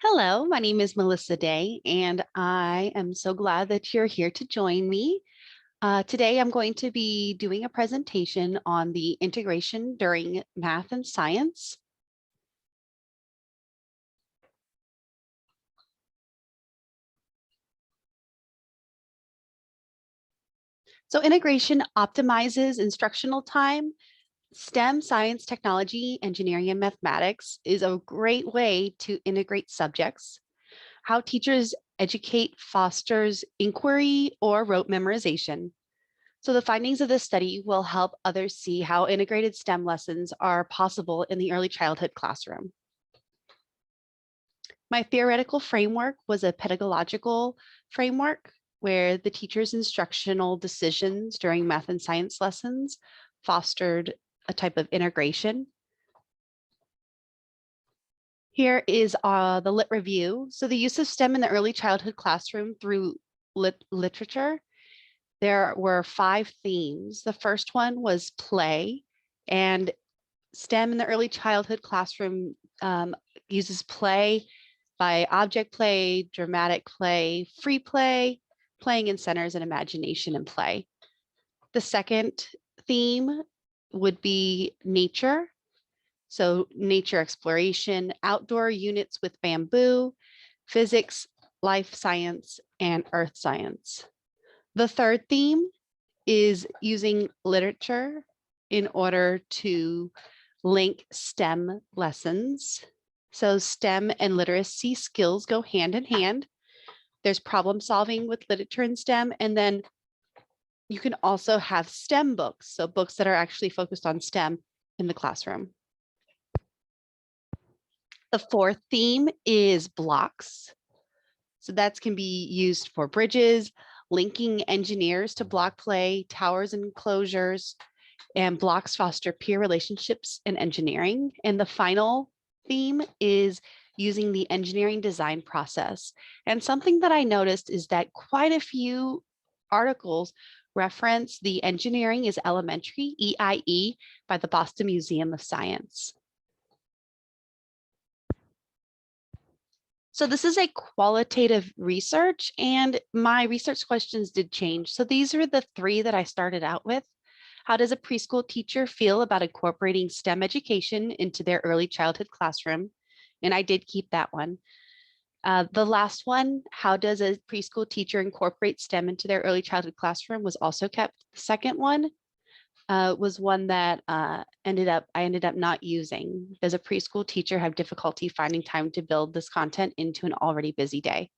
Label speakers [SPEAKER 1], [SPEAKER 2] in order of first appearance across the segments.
[SPEAKER 1] Hello, my name is Melissa Day, and I am so glad that you're here to join me. Today, I'm going to be doing a presentation on the integration during math and science. So integration optimizes instructional time. STEM, science, technology, engineering, and mathematics is a great way to integrate subjects. How teachers educate fosters inquiry or rote memorization. So the findings of this study will help others see how integrated STEM lessons are possible in the early childhood classroom. My theoretical framework was a pedagogical framework where the teacher's instructional decisions during math and science lessons fostered a type of integration. Here is the lit review. So the use of STEM in the early childhood classroom through literature. There were 5 themes. The first one was play, and STEM in the early childhood classroom uses play by object play, dramatic play, free play, playing in centers and imagination and play. The second theme would be nature. So nature exploration, outdoor units with bamboo, physics, life science, and earth science. The third theme is using literature in order to link STEM lessons. So STEM and literacy skills go hand in hand. There's problem solving with literature and STEM, and then you can also have STEM books, so books that are actually focused on STEM in the classroom. The fourth theme is blocks. So that can be used for bridges, linking engineers to block play, towers and enclosures, and blocks foster peer relationships in engineering. And the final theme is using the engineering design process. And something that I noticed is that quite a few articles reference the Engineering is Elementary, EIE, by the Boston Museum of Science. So this is a qualitative research, and my research questions did change. So these are the 3 that I started out with. How does a preschool teacher feel about incorporating STEM education into their early childhood classroom? And I did keep that one. The last one, how does a preschool teacher incorporate STEM into their early childhood classroom, was also kept. The second one was one that I ended up not using. Does a preschool teacher have difficulty finding time to build this content into an already busy day?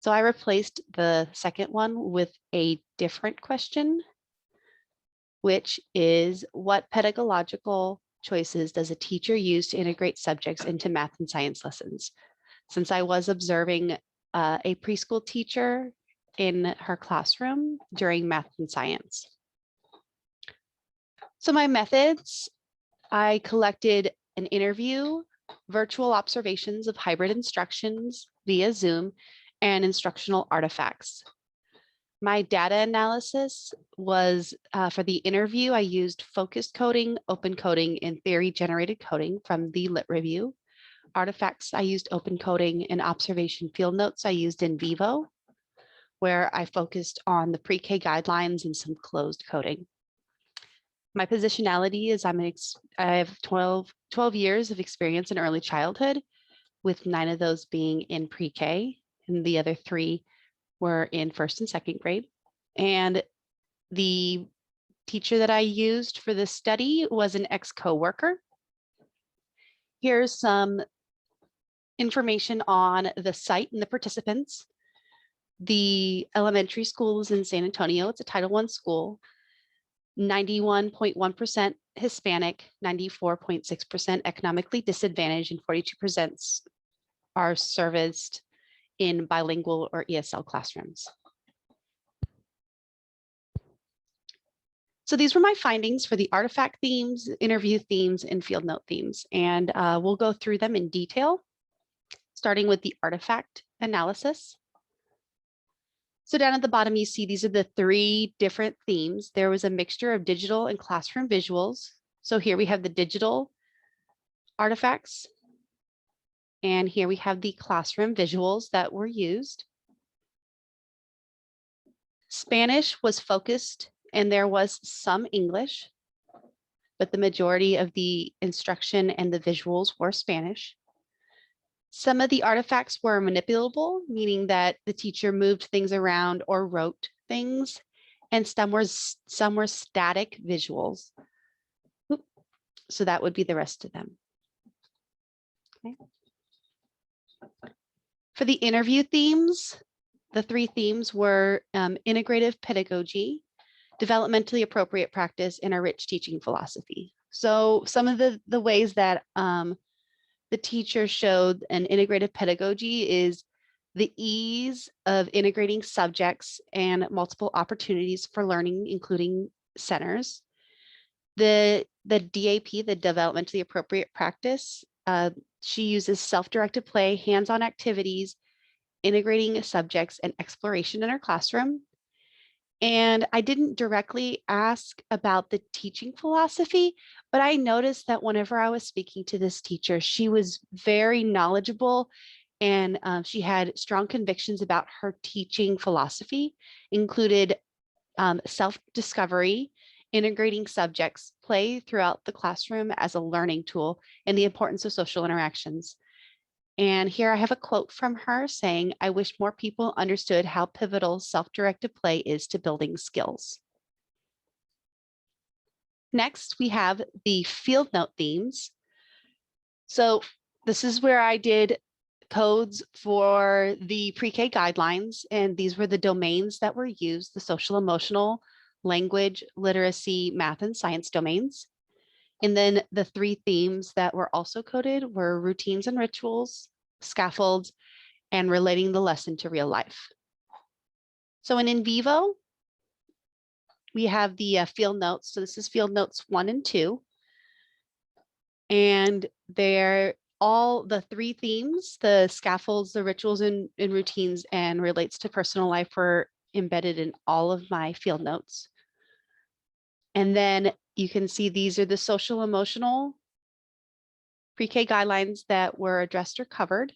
[SPEAKER 1] So I replaced the second one with a different question, which is, what pedagogical choices does a teacher use to integrate subjects into math and science lessons? Since I was observing a preschool teacher in her classroom during math and science. So my methods, I collected an interview, virtual observations of hybrid instructions via Zoom, and instructional artifacts. My data analysis was for the interview, I used focused coding, open coding, and theory generated coding from the Lit Review. Artifacts, I used open coding, and observation field notes I used in Vivo, where I focused on the pre-K guidelines and some closed coding. My positionality is I have 12 years of experience in early childhood, with 9 of those being in pre-K, and the other 3 were in first and second grade. And the teacher that I used for this study was an ex-coworker. Here's some information on the site and the participants. The elementary school is in San Antonio. It's a Title I school. 91.1% Hispanic, 94.6% economically disadvantaged, and 42% are serviced in bilingual or ESL classrooms. So these were my findings for the artifact themes, interview themes, and field note themes, and we'll go through them in detail, starting with the artifact analysis. So down at the bottom, you see these are the 3 different themes. There was a mixture of digital and classroom visuals. So here we have the digital artifacts And here we have the classroom visuals that were used. Spanish was focused and there was some English, but the majority of the instruction and the visuals were Spanish. Some of the artifacts were manipulable, meaning that the teacher moved things around or wrote things, and some were static visuals. So that would be the rest of them. Okay. For the interview themes, the 3 themes were integrative pedagogy, developmentally appropriate practice, and a rich teaching philosophy. So some of the ways that the teacher showed an integrative pedagogy is the ease of integrating subjects and multiple opportunities for learning, including centers. The DAP, the developmentally appropriate practice, she uses self-directed play, hands-on activities, integrating subjects and exploration in her classroom. And I didn't directly ask about the teaching philosophy, but I noticed that whenever I was speaking to this teacher, she was very knowledgeable and she had strong convictions about her teaching philosophy, included self-discovery, integrating subjects, play throughout the classroom as a learning tool, and the importance of social interactions. And here I have a quote from her saying, "I wish more people understood how pivotal self-directed play is to building skills." Next, we have the field note themes. So this is where I did codes for the pre-K guidelines, and these were the domains that were used, the social, emotional, language, literacy, math, and science domains. And then the 3 themes that were also coded were routines and rituals, scaffolds, and relating the lesson to real life. So in vivo, we have the field notes. So this is field notes 1 and 2. And they're all the 3 themes, the scaffolds, the rituals and routines, and relates to personal life were embedded in all of my field notes. And then you can see these are the social emotional pre-K guidelines that were addressed or covered,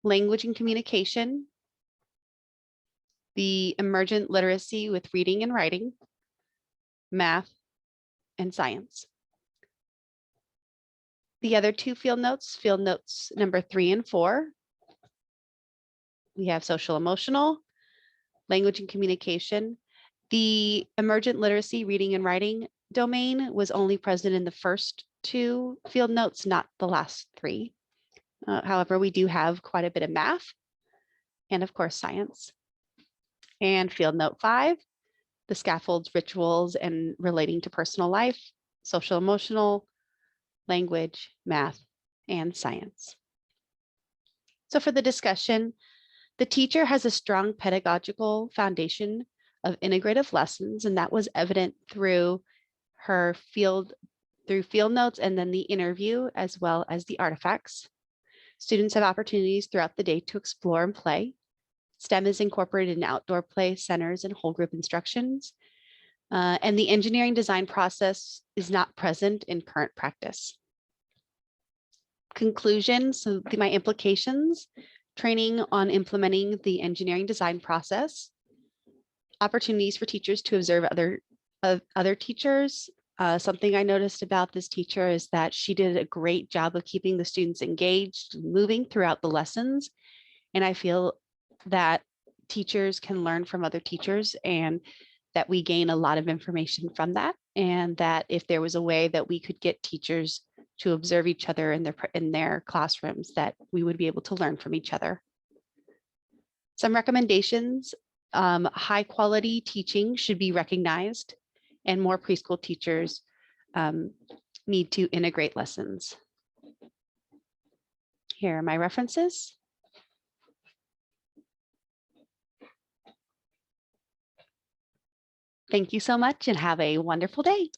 [SPEAKER 1] language and communication, the emergent literacy with reading and writing, math, and science. The other 2 field notes number 3 and 4, we have social emotional, language and communication. The emergent literacy, reading and writing domain was only present in the first 2 field notes, not the last 3. However, we do have quite a bit of math and of course science. And field note 5, the scaffolds, rituals, and relating to personal life, social emotional, language, math, and science. So for the discussion, the teacher has a strong pedagogical foundation of integrative lessons, and that was evident through her field notes and then the interview, as well as the artifacts. Students have opportunities throughout the day to explore and play. STEM is incorporated in outdoor play centers and whole group instructions. And the engineering design process is not present in current practice. Conclusion, so my implications, training on implementing the engineering design process, opportunities for teachers to observe other teachers. Something I noticed about this teacher is that she did a great job of keeping the students engaged, moving throughout the lessons. And I feel that teachers can learn from other teachers and that we gain a lot of information from that. And that if there was a way that we could get teachers to observe each other in their classrooms, that we would be able to learn from each other. Some recommendations, high quality teaching should be recognized, and more preschool teachers need to integrate lessons. Here are my references. Thank you so much and have a wonderful day.